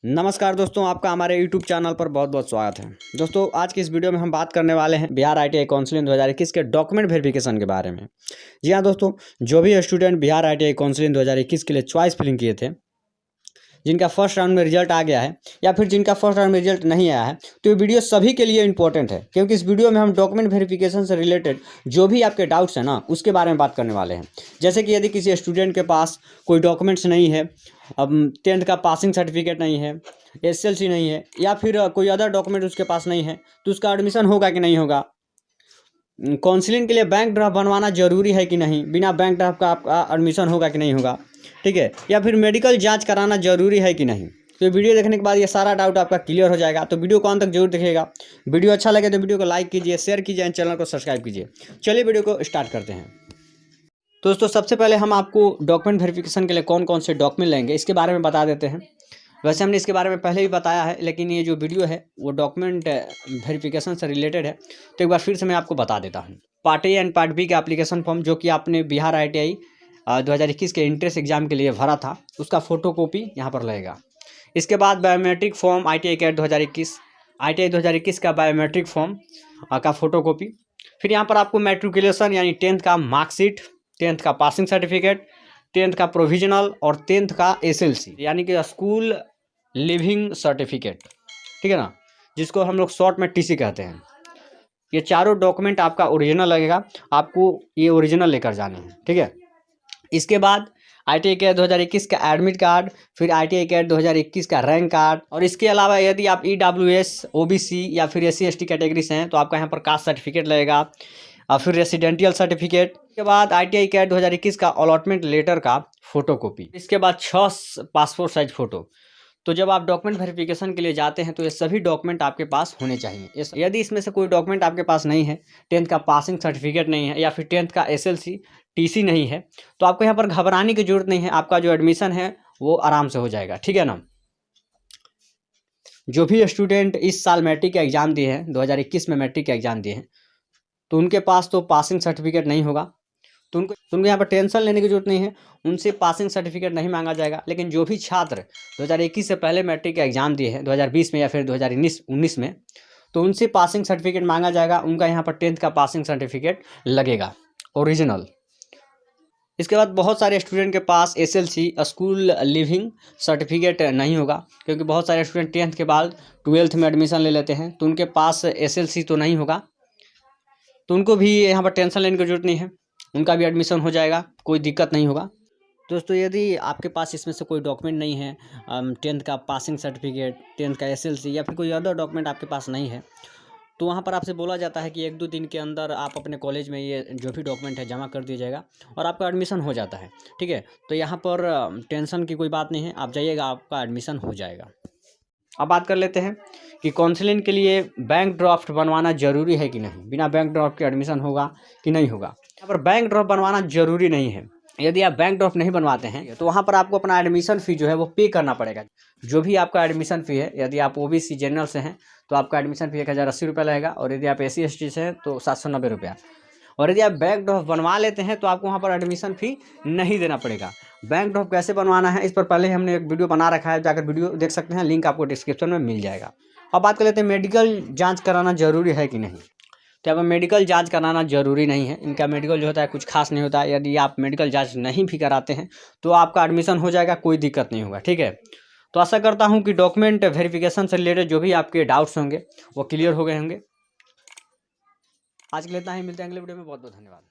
नमस्कार दोस्तों, आपका हमारे YouTube चैनल पर बहुत बहुत स्वागत है। दोस्तों, आज की इस वीडियो में हम बात करने वाले हैं बिहार ITI काउंसलिंग 2021 के डॉक्यूमेंट वेरिफिकेशन के बारे में। जी हाँ दोस्तों, जो भी स्टूडेंट बिहार ITI काउंसलिंग 2021 के लिए चॉइस फिलिंग किए थे, जिनका फर्स्ट राउंड में रिजल्ट आ गया है या फिर जिनका फर्स्ट राउंड में रिजल्ट नहीं आया है, तो ये वीडियो सभी के लिए इंपॉर्टेंट है, क्योंकि इस वीडियो में हम डॉक्यूमेंट वेरिफिकेशन से रिलेटेड जो भी आपके डाउट्स हैं ना, उसके बारे में बात करने वाले हैं। जैसे कि यदि किसी स्टूडेंट के पास कोई डॉक्यूमेंट्स नहीं है, अब 10th का पासिंग सर्टिफिकेट नहीं है, SSLC नहीं है, या फिर कोई अदर डॉक्यूमेंट उसके पास नहीं है, तो उसका एडमिशन होगा कि नहीं होगा। काउंसलिंग के लिए बैंक ड्राफ्ट बनवाना जरूरी है कि नहीं, बिना बैंक ड्राफ्ट का आपका एडमिशन होगा कि नहीं होगा, ठीक है। या फिर मेडिकल जांच कराना जरूरी है कि नहीं। तो वीडियो देखने के बाद ये सारा डाउट आपका क्लियर हो जाएगा। तो वीडियो को अंत तक जरूर देखिएगा। वीडियो अच्छा लगे तो वीडियो को लाइक कीजिए, शेयर कीजिए एंड चैनल को सब्सक्राइब कीजिए। चलिए वीडियो को स्टार्ट करते हैं। दोस्तों, सबसे पहले हम आपको डॉक्यूमेंट वेरिफिकेशन के लिए कौन कौन से डॉक्यूमेंट लेंगे इसके बारे में बता देते हैं। वैसे हमने इसके बारे में पहले भी बताया है, लेकिन ये जो वीडियो है वो डॉक्यूमेंट वेरिफिकेशन से रिलेटेड है, तो एक बार फिर से मैं आपको बता देता हूँ। Part A and part B का एप्लीकेशन फॉर्म जो कि आपने बिहार ITI 2021 के इंट्रेंस एग्जाम के लिए भरा था, उसका फोटो कॉपी यहाँ पर लगेगा। इसके बाद biometric form ITI CAT 2021, ITI 2021 का बायोमेट्रिक फॉर्म का फोटो कॉपी। फिर यहाँ पर आपको मैट्रिकुलेशन यानी 10th का मार्कशीट, 10th का पासिंग सर्टिफिकेट, 10th का प्रोविजनल और 10th का SLC यानी कि स्कूल लिविंग सर्टिफिकेट, ठीक है ना, जिसको हम लोग शॉर्ट में TC कहते हैं। ये चारों डॉक्यूमेंट आपका ओरिजिनल लगेगा, आपको ये ओरिजिनल लेकर जाने हैं, ठीक है। इसके बाद ITI कैट 2021 का एडमिट कार्ड, फिर ITI कैट 2021 का रैंक कार्ड, और इसके अलावा यदि आप EWS, OBC या फिर SC/ST कैटेगरी से हैं तो आपका यहाँ पर कास्ट सर्टिफिकेट लगेगा, और फिर रेसिडेंटियल सर्टिफिकेट। इसके बाद ITI कैट 2021 का अलॉटमेंट लेटर का फोटो कॉपी। इसके बाद 6 पासपोर्ट साइज फोटो। तो जब आप डॉक्यूमेंट वेरिफिकेशन के लिए जाते हैं तो ये सभी डॉक्यूमेंट आपके पास होने चाहिए। यदि इसमें से कोई डॉक्यूमेंट आपके पास नहीं है, 10th का पासिंग सर्टिफिकेट नहीं है, या फिर 10th का SLC TC नहीं है, तो आपको यहाँ पर घबराने की जरूरत नहीं है। आपका जो एडमिशन है वो आराम से हो जाएगा, ठीक है ना। जो भी स्टूडेंट इस साल मैट्रिक का एग्जाम दिए हैं, 2021 में मैट्रिक का एग्जाम दिए हैं, तो उनके पास तो पासिंग सर्टिफिकेट नहीं होगा, तो उनको यहाँ पर टेंशन लेने की जरूरत नहीं है। उनसे पासिंग सर्टिफिकेट नहीं मांगा जाएगा। लेकिन जो भी छात्र 2021 से पहले मैट्रिक का एग्जाम दिए हैं 2020 में या फिर 2019 में, तो उनसे पासिंग सर्टिफिकेट मांगा जाएगा। उनका यहाँ पर 10th का पासिंग सर्टिफिकेट लगेगा ओरिजिनल। इसके बाद बहुत सारे स्टूडेंट के पास SLC स्कूल लिविंग सर्टिफिकेट नहीं होगा, क्योंकि बहुत सारे स्टूडेंट 10th के बाद 12th में एडमिशन ले लेते हैं, तो उनके पास SLC तो नहीं होगा, तो उनको भी यहाँ पर टेंशन लेने की जरूरत नहीं है। उनका भी एडमिशन हो जाएगा, कोई दिक्कत नहीं होगा। दोस्तों, यदि आपके पास इसमें से कोई डॉक्यूमेंट नहीं है, 10th का पासिंग सर्टिफिकेट, 10th का SLC या फिर कोई अदर डॉक्यूमेंट आपके पास नहीं है, तो वहाँ पर आपसे बोला जाता है कि 1-2 दिन के अंदर आप अपने कॉलेज में ये जो भी डॉक्यूमेंट है जमा कर दिया जाएगा और आपका एडमिशन हो जाता है, ठीक है। तो यहाँ पर टेंशन की कोई बात नहीं है, आप जाइएगा, आपका एडमिशन हो जाएगा। अब बात कर लेते हैं कि काउंसलिंग के लिए बैंक ड्राफ्ट बनवाना जरूरी है कि नहीं, बिना बैंक ड्राफ्ट के एडमिशन होगा कि नहीं होगा। यहाँ पर बैंक ड्राफ्ट बनवाना जरूरी नहीं है। यदि आप बैंक ड्राफ्ट नहीं बनवाते हैं तो वहाँ पर आपको अपना एडमिशन फ़ी जो है वो पे करना पड़ेगा। जो भी आपका एडमिशन फ़ी है, यदि आप OBC जनरल से हैं तो आपका एडमिशन फ़ी 1080 रुपये लगेगा, और यदि आप SC/ST से हैं तो 790 रुपया। और यदि आप बैंक ड्राफ्ट बनवा लेते हैं तो आपको वहाँ पर एडमिशन फ़ी नहीं देना पड़ेगा। बैंक ड्राफ्ट कैसे बनवाना है इस पर पहले हमने एक वीडियो बना रखा है, जाकर वीडियो देख सकते हैं, लिंक आपको डिस्क्रिप्शन में मिल जाएगा। अब बात कर लेते हैं मेडिकल जांच कराना जरूरी है कि नहीं। तो यहाँ पर मेडिकल जांच कराना जरूरी नहीं है। इनका मेडिकल जो होता है कुछ खास नहीं होता है। यदि आप मेडिकल जांच नहीं भी कराते हैं तो आपका एडमिशन हो जाएगा, कोई दिक्कत नहीं होगा, ठीक है। तो आशा करता हूँ कि डॉक्यूमेंट वेरिफिकेशन से रिलेटेड जो भी आपके डाउट्स होंगे वो क्लियर हो गए होंगे। आज के लिए इतना ही, मिलते हैं अगले वीडियो में। बहुत बहुत धन्यवाद।